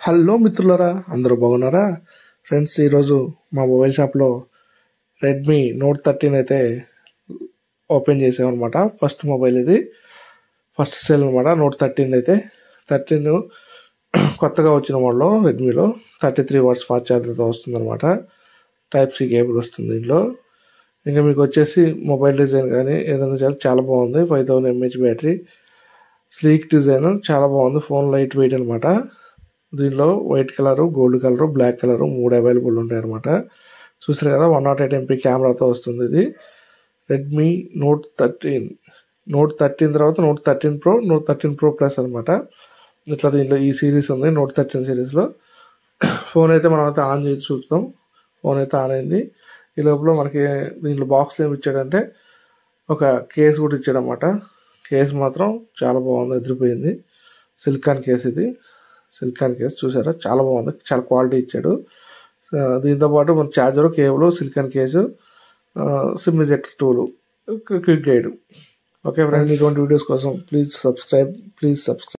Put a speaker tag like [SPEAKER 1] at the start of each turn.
[SPEAKER 1] Hello మిత్రులారా, అందరూ బాగున్నారా? ఫ్రెండ్స్, ఈరోజు మా మొబైల్ షాప్లో రెడ్మీ నోట్ 13 అయితే ఓపెన్ చేసామన్నమాట. ఫస్ట్ మొబైల్ ఇది, ఫస్ట్ సేల్ అనమాట. నోట్ 13 అయితే 13 కొత్తగా వచ్చిన మోడల్లో రెడ్మీలో 33 వాట్స్ ఫాస్ట్ ఛార్జర్తో వస్తుందన్నమాట. టైప్ సి కేబుల్ వస్తుంది దీంట్లో. ఇంకా మీకు వచ్చేసి మొబైల్ డిజైన్ కానీ ఏదైనా చాలా బాగుంది. 5000 mAh బ్యాటరీ, స్లీక్ డిజైన్, చాలా బాగుంది. ఫోన్ లైట్ వెయిట్ అనమాట. దీనిలో white colour, gold colour, black colour 3 available ఉంటాయి అనమాట. చూసారు కదా, 108 MP కెమెరాతో వస్తుంది ఇది. రెడ్మీ నోట్ 13 తర్వాత note 13 pro, note 13 pro plus అనమాట. ఇట్లా దీంట్లో ఈ సిరీస్ ఉంది. నోట్ 13 సిరీస్లో ఫోన్ అయితే మనం అయితే ఆన్ చేసి చూద్దాం. ఫోన్ అయితే ఆన్ అయింది. ఈ లోపల మనకి దీంట్లో బాక్స్లో ఏమి ఇచ్చాడంటే ఒక కేసు కూడా ఇచ్చాడనమాట. కేసు మాత్రం చాలా బాగుంది, ఎదిరిపోయింది. సిలికాన్ కేసు ఇది. సిలికాన్ కేసు చూసారా, చాలా బాగుంది, చాలా క్వాలిటీ ఇచ్చాడు. దీంతోపాటు మన charger, cable, silicon case, SIM ejector tool, quick guide. Okay friends, ఇటువంటి వీడియోస్ కోసం ప్లీజ్ సబ్స్క్రైబ్.